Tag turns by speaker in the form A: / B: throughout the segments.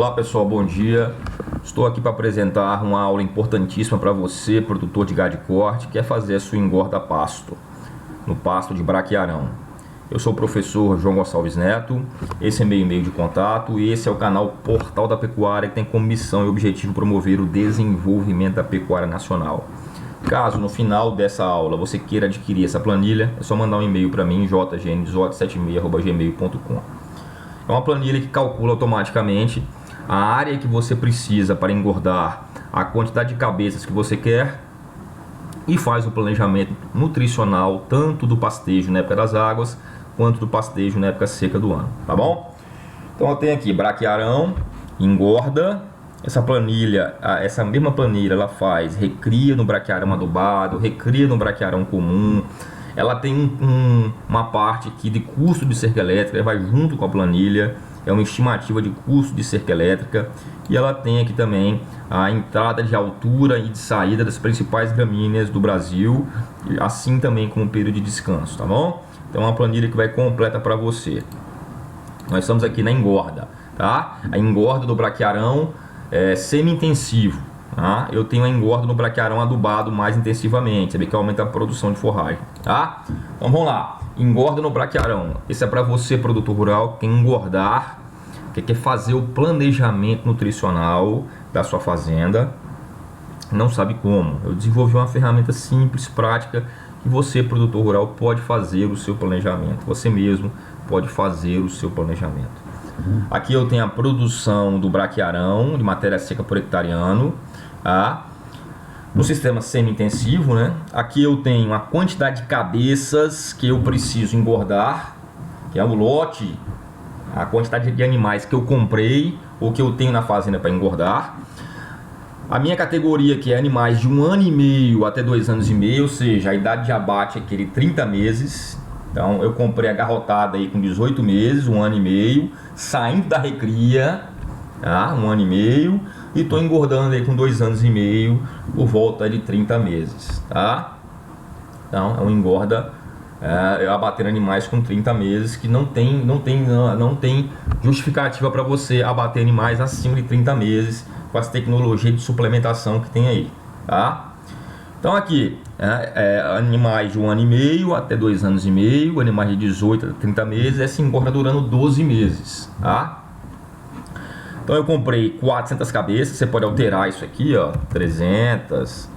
A: Olá pessoal, bom dia. Estou aqui para apresentar uma aula importantíssima para você, produtor de gado de corte, que quer fazer a sua engorda a pasto, no pasto de braquiarão. Eu sou o professor João Gonçalves Neto, esse é meu e-mail de contato e esse é o canal Portal da Pecuária, que tem como missão e objetivo promover o desenvolvimento da pecuária nacional. Caso no final dessa aula você queira adquirir essa planilha, é só mandar um e-mail para mim, jgn1876@gmail.com. É uma planilha que calcula automaticamente a área que você precisa para engordar, a quantidade de cabeças que você quer e faz o planejamento nutricional tanto do pastejo na época das águas quanto do pastejo na época seca do ano, tá bom? Então eu tenho aqui braquiarão, engorda. Essa planilha, essa mesma planilha, ela faz recria no braquiarão adubado, recria no braquiarão comum. Ela tem uma parte aqui de custo de cerca elétrica, vai junto com a planilha. É uma estimativa de custo de cerca elétrica. E ela tem aqui também a entrada de altura e de saída das principais gramíneas do Brasil, assim também como o período de descanso, tá bom? Então é uma planilha que vai completa para você. Nós estamos aqui na engorda, tá? A engorda do braquiarão é semi-intensivo, tá? Eu tenho a engorda no braquiarão adubado mais intensivamente, sabe, que aumenta a produção de forragem, tá? Então vamos lá. Engorda no braquiarão. Esse é para você, produtor rural, que quer engordar, que quer fazer o planejamento nutricional da sua fazenda, não sabe como. Eu desenvolvi uma ferramenta simples, prática, que você, produtor rural, pode fazer o seu planejamento. Você mesmo pode fazer o seu planejamento. Aqui eu tenho a produção do braquiarão, de matéria seca por hectare ano, tá? No sistema semi-intensivo, né? Aqui eu tenho a quantidade de cabeças que eu preciso engordar, que é o lote, a quantidade de animais que eu comprei ou que eu tenho na fazenda para engordar. A minha categoria, que é animais de 1 ano e meio até 2 anos e meio, ou seja, a idade de abate é aquele 30 meses. Então eu comprei a garrotada aí com 18 meses, 1 ano e meio, saindo da recria, tá? 1 ano e meio, e estou engordando aí com 2 anos e meio, por volta de 30 meses, tá? Então é uma engorda, abatendo animais com 30 meses, que não tem justificativa para você abater animais acima de 30 meses com as tecnologias de suplementação que tem aí, tá? Então aqui, animais de 1 ano e meio até 2 anos e meio, animais de 18 a 30 meses, essa engorda durando 12 meses, tá? Então eu comprei 400 cabeças, você pode alterar isso aqui, ó, 300,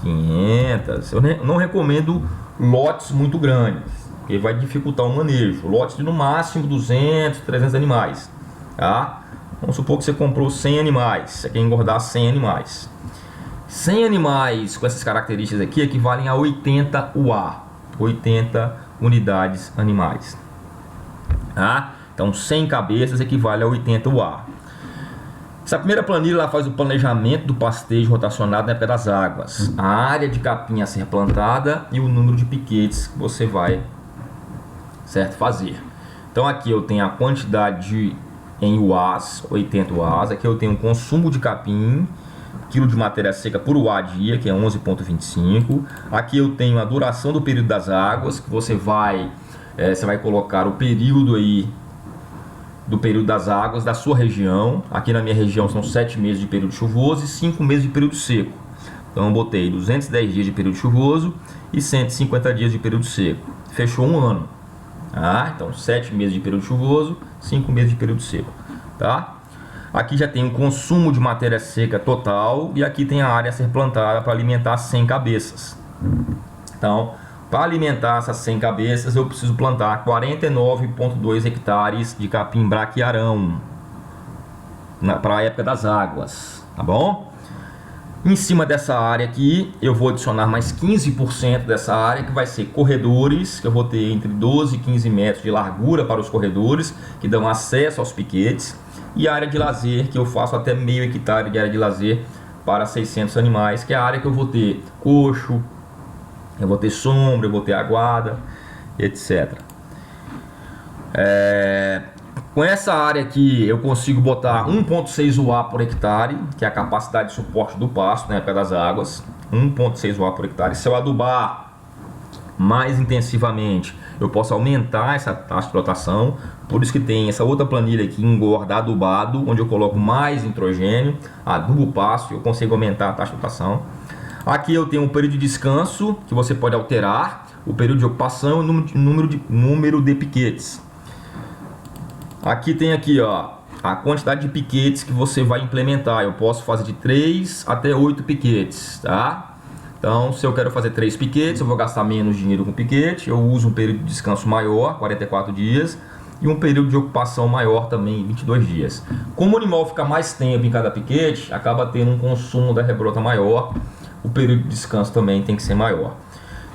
A: 500. Eu não recomendo lotes muito grandes, porque vai dificultar o manejo. Lotes de no máximo 200, 300 animais, tá? Vamos supor que você comprou 100 animais, você quer engordar 100 animais. 100 animais com essas características aqui equivalem a 80 UA, 80 unidades animais, tá? Então 100 cabeças equivale a 80 UA. Essa primeira planilha ela faz o planejamento do pastejo rotacionado na época das águas, a área de capim a ser plantada e o número de piquetes que você vai, certo, fazer. Então aqui eu tenho a quantidade em UAs, 80 UAs. Aqui eu tenho o consumo de capim, quilo de matéria seca por UA dia, que é 11,25. Aqui eu tenho a duração do período das águas, que você vai colocar o período aí do período das águas da sua região. Aqui na minha região são 7 meses de período chuvoso e 5 meses de período seco. Então eu botei 210 dias de período chuvoso e 150 dias de período seco. Fechou um ano. Tá? Então 7 meses de período chuvoso, 5 meses de período seco. Tá? Aqui já tem o consumo de matéria seca total e aqui tem a área a ser plantada para alimentar 100 cabeças. Então, para alimentar essas 100 cabeças, eu preciso plantar 49,2 hectares de capim braquiarão para a época das águas, tá bom? Em cima dessa área aqui, eu vou adicionar mais 15% dessa área, que vai ser corredores, que eu vou ter entre 12 e 15 metros de largura para os corredores, que dão acesso aos piquetes, e a área de lazer, que eu faço até meio hectare de área de lazer para 600 animais, que é a área que eu vou ter coxo, eu vou ter sombra, eu vou ter aguada, etc. Com essa área aqui eu consigo botar 1,6 UA por hectare, que é a capacidade de suporte do pasto na época das águas. 1,6 UA por hectare. Se eu adubar mais intensivamente, eu posso aumentar essa taxa de rotação. Por isso que tem essa outra planilha aqui, engorda adubado, onde eu coloco mais nitrogênio, adubo o pasto e eu consigo aumentar a taxa de rotação. Aqui eu tenho um período de descanso, que você pode alterar, o período de ocupação e o número de piquetes. Aqui tem aqui, ó, a quantidade de piquetes que você vai implementar. Eu posso fazer de 3 até 8 piquetes, tá? Então, se eu quero fazer 3 piquetes, eu vou gastar menos dinheiro com piquete. Eu uso um período de descanso maior, 44 dias, e um período de ocupação maior também, 22 dias. Como o animal fica mais tempo em cada piquete, acaba tendo um consumo da rebrota maior. O período de descanso também tem que ser maior.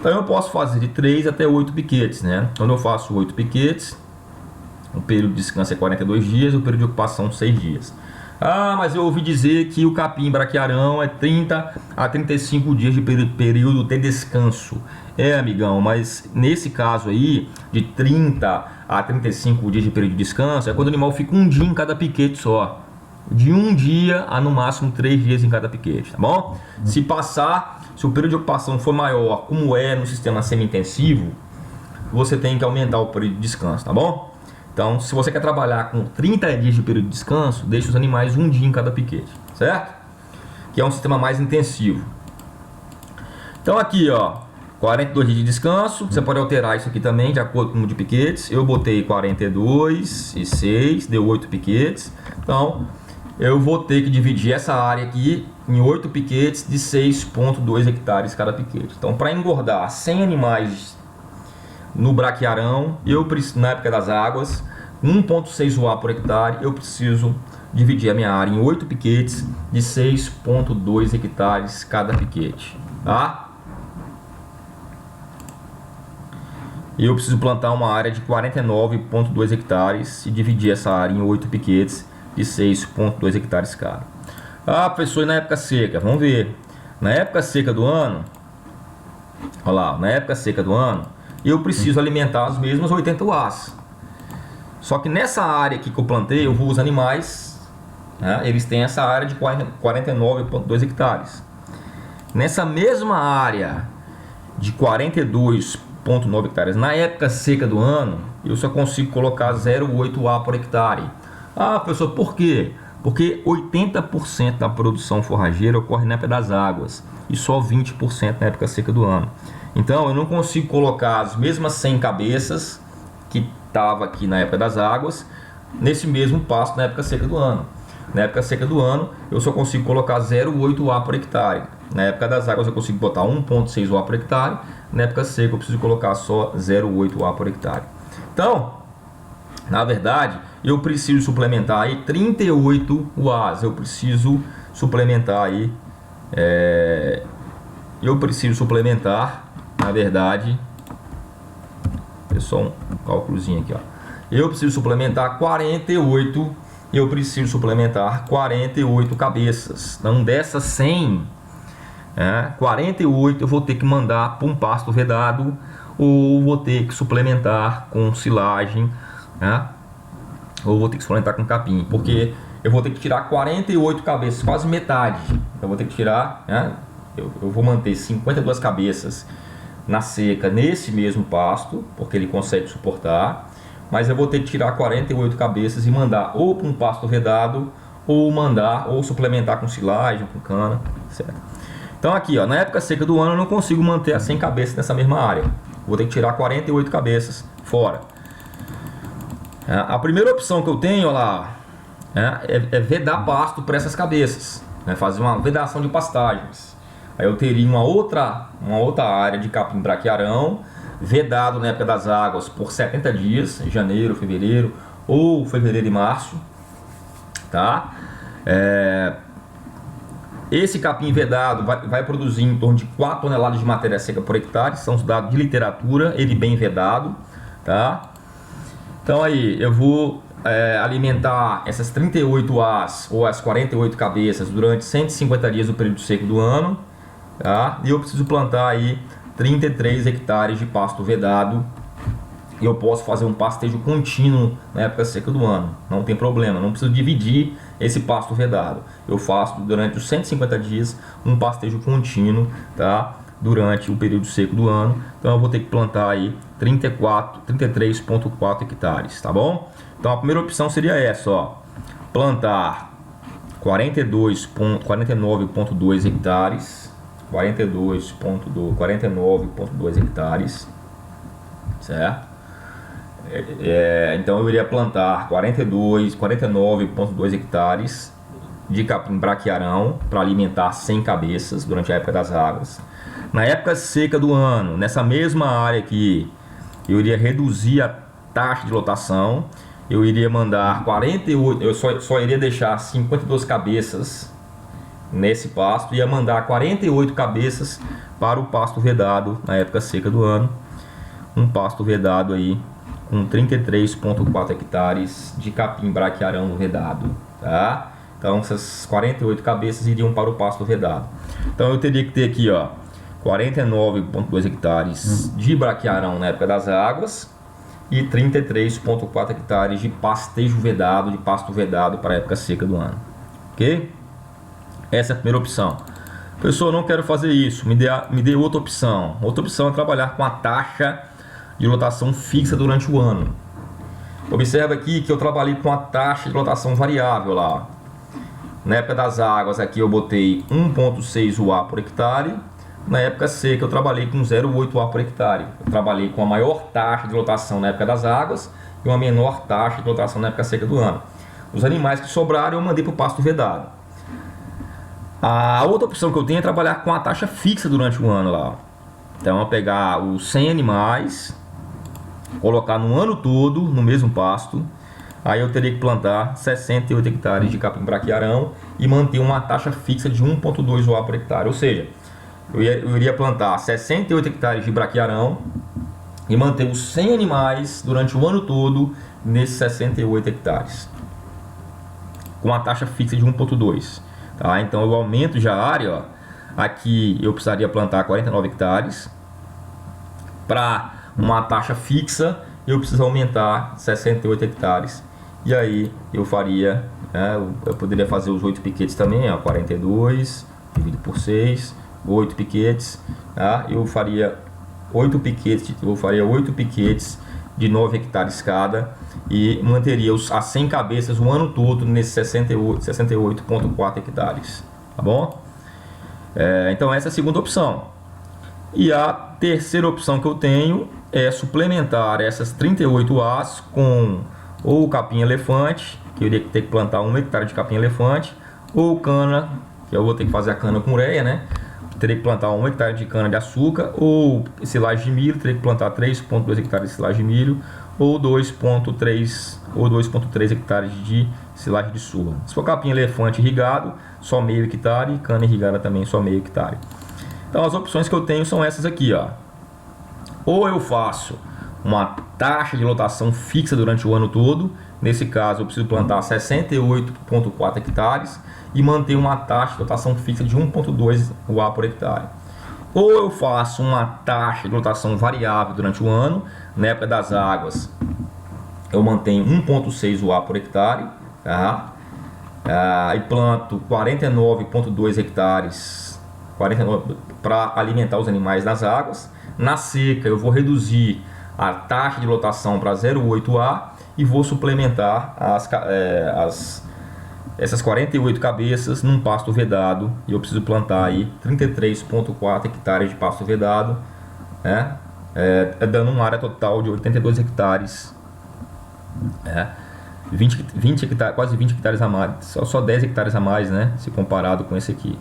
A: Então, eu posso fazer de 3 até 8 piquetes, né? Quando eu faço 8 piquetes, o período de descanso é 42 dias, o período de ocupação 6 dias. Ah, mas eu ouvi dizer que o capim braquiarão é 30 a 35 dias de período de descanso. É, amigão, mas nesse caso aí, de 30 a 35 dias de período de descanso, é quando o animal fica um dia em cada piquete só. De um dia a no máximo 3 dias em cada piquete, tá bom? Se o período de ocupação for maior, como é no sistema semi-intensivo, você tem que aumentar o período de descanso, tá bom? Então, se você quer trabalhar com 30 dias de período de descanso, deixe os animais um dia em cada piquete, certo? Que é um sistema mais intensivo. Então aqui, ó, 42 dias de descanso. Você pode alterar isso aqui também de acordo com o número de piquetes. Eu botei 42 e 6, deu 8 piquetes. Então, eu vou ter que dividir essa área aqui em 8 piquetes de 6,2 hectares cada piquete. Então, para engordar 100 animais no braquiarão, eu preciso, na época das águas, 1,6 UA por hectare, eu preciso dividir a minha área em 8 piquetes de 6,2 hectares cada piquete, tá? Eu preciso plantar uma área de 49,2 hectares e dividir essa área em 8 piquetes de 6,2 hectares cada. Ah, professor, e na época seca? Vamos ver. Na época seca do ano, olha lá, na época seca do ano, eu preciso alimentar as mesmas 80 UAs. Só que nessa área aqui que eu plantei, eu vou os animais, né, eles têm essa área de 49,2 hectares. Nessa mesma área de 42,9 hectares, na época seca do ano, eu só consigo colocar 0,8 UA por hectare. Ah, professor, por quê? Porque 80% da produção forrageira ocorre na época das águas e só 20% na época seca do ano. Então eu não consigo colocar as mesmas 100 cabeças que estava aqui na época das águas nesse mesmo pasto na época seca do ano. Na época seca do ano eu só consigo colocar 0,8 UA por hectare. Na época das águas eu consigo botar 1,6 UA por hectare. Na época seca eu preciso colocar só 0,8 UA por hectare. Então, na verdade, eu preciso suplementar aí 38 UAs. Eu preciso suplementar aí, na verdade, é só um cálculozinho aqui, ó. Eu preciso suplementar 48, eu preciso suplementar 48 cabeças. Então, dessas 100, 48 eu vou ter que mandar para um pasto vedado ou vou ter que suplementar com silagem, ou vou ter que suplementar com capim, porque eu vou ter que tirar 48 cabeças, quase metade. Eu vou ter que tirar, eu vou manter 52 cabeças na seca nesse mesmo pasto, porque ele consegue suportar, mas eu vou ter que tirar 48 cabeças e mandar ou para um pasto vedado, ou suplementar com silagem, com cana, certo? Então aqui, ó, na época seca do ano eu não consigo manter as 100 cabeças nessa mesma área. Vou ter que tirar 48 cabeças fora. A primeira opção que eu tenho, olha lá, é vedar pasto para essas cabeças, fazer uma vedação de pastagens. Aí eu teria uma outra área de capim braquiarão vedado na época das águas por 70 dias, em janeiro, fevereiro ou fevereiro e março, tá? Esse capim vedado vai produzir em torno de 4 toneladas de matéria seca por hectare, são os dados de literatura, ele bem vedado, tá? Então aí eu vou alimentar essas 38 As ou as 48 cabeças durante 150 dias do período seco do ano, tá? E eu preciso plantar aí 33 hectares de pasto vedado. E eu posso fazer um pastejo contínuo na época seca do ano, não tem problema, não preciso dividir esse pasto vedado. Eu faço durante os 150 dias um pastejo contínuo, tá? durante o período seco do ano. Então eu vou ter que plantar aí 33,4 hectares, tá bom? Então a primeira opção seria essa, ó, plantar 49,2 hectares, 49,2 hectares, certo? Então eu iria plantar 49,2 hectares de capim braquiarão para alimentar 100 cabeças durante a época das águas. Na época seca do ano, nessa mesma área aqui, eu iria reduzir a taxa de lotação. Eu iria mandar 48, eu só iria deixar 52 cabeças nesse pasto, ia mandar 48 cabeças para o pasto vedado na época seca do ano. Um pasto vedado aí com 33,4 hectares de capim braquiarão vedado, tá? Então essas 48 cabeças iriam para o pasto vedado. Então eu teria que ter aqui, ó, 49,2 hectares de braquiarão na época das águas e 33,4 hectares de pastejo vedado, de pasto vedado para a época seca do ano. Ok? Essa é a primeira opção. Professor, não quero fazer isso, me dê outra opção. Outra opção é trabalhar com a taxa de lotação fixa durante o ano. Observa aqui que eu trabalhei com a taxa de lotação variável lá. Na época das águas aqui eu botei 1,6 UA por hectare. Na época seca eu trabalhei com 0,8 UA por hectare. Eu trabalhei com a maior taxa de lotação na época das águas e uma menor taxa de lotação na época seca do ano. Os animais que sobraram eu mandei para o pasto vedado. A outra opção que eu tenho é trabalhar com a taxa fixa durante o ano lá. Então eu vou pegar os 100 animais, colocar no ano todo no mesmo pasto. Aí eu teria que plantar 68 hectares de capim braquiarão e manter uma taxa fixa de 1,2 UA por hectare. Ou seja, eu iria plantar 68 hectares de braquiarão e manter os 100 animais durante o ano todo nesses 68 hectares. Com a taxa fixa de 1,2. Tá? Então eu aumento já a área, ó. Aqui eu precisaria plantar 49 hectares. Para uma taxa fixa eu preciso aumentar 68 hectares. E aí eu faria, eu poderia fazer os 8 piquetes também, ó, 42 dividido por 6, 8 piquetes, tá? Eu faria 8 piquetes de 9 hectares cada e manteria as 100 cabeças o ano todo nesses 68,4 hectares, tá bom? Então essa é a segunda opção. E a terceira opção que eu tenho é suplementar essas 38 As com ou capim elefante, que eu iria ter que plantar 1 hectare de capim elefante, ou cana, que eu vou ter que fazer a cana com ureia, né? Teria que plantar 1 hectare de cana de açúcar, ou silagem de milho, teria que plantar 3,2 hectares de silagem de milho, ou 2,3 hectares de silagem de soja. Se for capim elefante irrigado, só meio hectare, cana irrigada também só meio hectare. Então as opções que eu tenho são essas aqui, ó. Ou eu faço uma taxa de lotação fixa durante o ano todo. Nesse caso eu preciso plantar 68,4 hectares e manter uma taxa de lotação fixa de 1,2 UA por hectare. Ou eu faço uma taxa de lotação variável durante o ano. Na época das águas eu mantenho 1,6 UA por hectare, tá? E planto 49,2 hectares para alimentar os animais nas águas. Na seca eu vou reduzir a taxa de lotação para 0,8A e vou suplementar essas 48 cabeças num pasto vedado. E eu preciso plantar aí 33,4 hectares de pasto vedado, né? Dando uma área total de 82 hectares, 20 hectares, quase 20 hectares a mais, só 10 hectares a mais, né? Se comparado com esse aqui.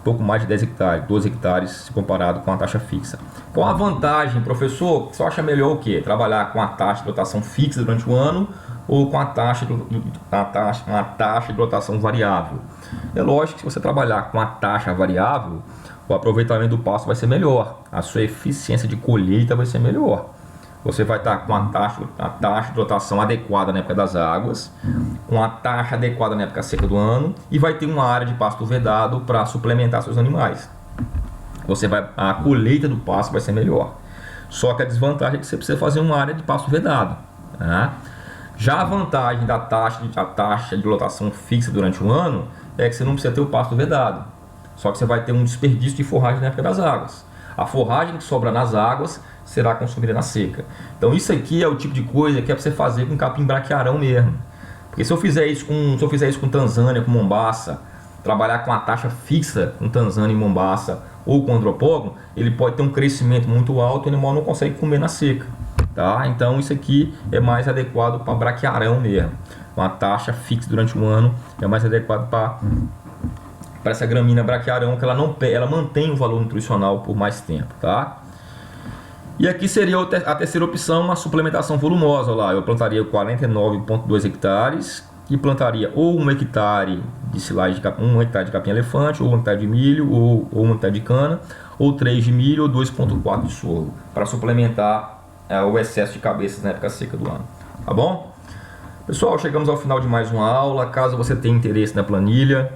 A: Pouco mais de 10 hectares, 12 hectares se comparado com a taxa fixa. Qual a vantagem, professor? Você acha melhor o quê? Trabalhar com a taxa de lotação fixa durante o ano ou com a taxa de lotação variável? É lógico que se você trabalhar com a taxa variável, o aproveitamento do pasto vai ser melhor, a sua eficiência de colheita vai ser melhor. Você vai estar com a taxa de lotação adequada na época das águas, com a taxa adequada na época seca do ano e vai ter uma área de pasto vedado para suplementar seus animais. A colheita do pasto vai ser melhor. Só que a desvantagem é que você precisa fazer uma área de pasto vedado, tá? Já a vantagem da taxa de lotação fixa durante o ano é que você não precisa ter o pasto vedado. Só que você vai ter um desperdício de forragem na época das águas. A forragem que sobra nas águas será consumida na seca. Então isso aqui é o tipo de coisa que é para você fazer com capim braquiarão mesmo. Porque se eu fizer isso com Tanzânia, com Mombaça, trabalhar com a taxa fixa com Tanzânia e Mombaça ou com andropógono, ele pode ter um crescimento muito alto e o animal não consegue comer na seca. Tá? Então isso aqui é mais adequado para braquiarão mesmo. Uma taxa fixa durante um ano é mais adequado para essa gramínea braquiarão, que ela mantém o valor nutricional por mais tempo. Tá? E aqui seria a terceira opção, uma suplementação volumosa. Lá eu plantaria 49,2 hectares e plantaria ou 1 hectare de silagem de capim, 1 hectare de capim-elefante, ou 1 hectare de milho, ou 1 hectare de cana, ou 3 de milho, ou 2,4 de sorgo, para suplementar o excesso de cabeças na época seca do ano. Tá bom? Pessoal, chegamos ao final de mais uma aula. Caso você tenha interesse na planilha,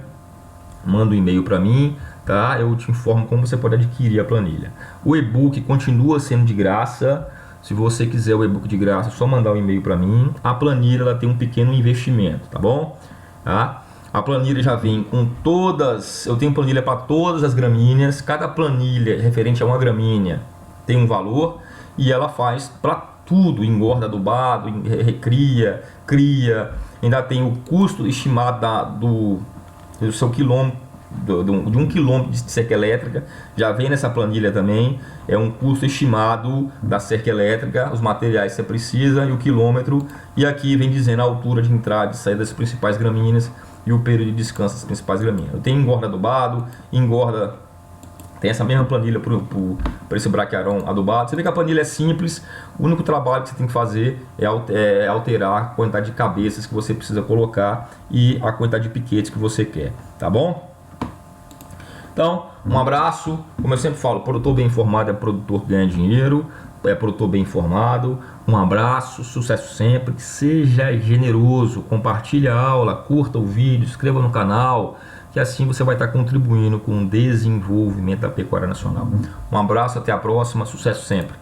A: manda um e-mail para mim, tá? Eu te informo como você pode adquirir a planilha. O e-book continua sendo de graça. Se você quiser o e-book de graça, é só mandar um e-mail para mim. A planilha ela tem um pequeno investimento, tá bom? Tá? A planilha já vem com todas. Eu tenho planilha para todas as gramíneas. Cada planilha referente a uma gramínea tem um valor e ela faz para tudo: engorda adubado, recria, cria. Ainda tem o custo estimado do seu quilômetro, de 1 quilômetro de cerca elétrica. Já vem nessa planilha também. É um custo estimado da cerca elétrica, os materiais que você precisa e o quilômetro. E aqui vem dizendo a altura de entrada e saída das principais gramíneas e o período de descanso das principais gramíneas. Eu tenho engorda adubado, engorda. Tem essa mesma planilha para esse braquiarão adubado. Você vê que a planilha é simples. O único trabalho que você tem que fazer é alterar a quantidade de cabeças que você precisa colocar e a quantidade de piquetes que você quer. Tá bom? Então, um abraço. Como eu sempre falo, produtor bem informado é produtor que ganha dinheiro, é produtor bem informado. Um abraço, sucesso sempre, seja generoso, compartilhe a aula, curta o vídeo, inscreva no canal, que assim você vai estar contribuindo com o desenvolvimento da pecuária nacional. Um abraço, até a próxima, sucesso sempre.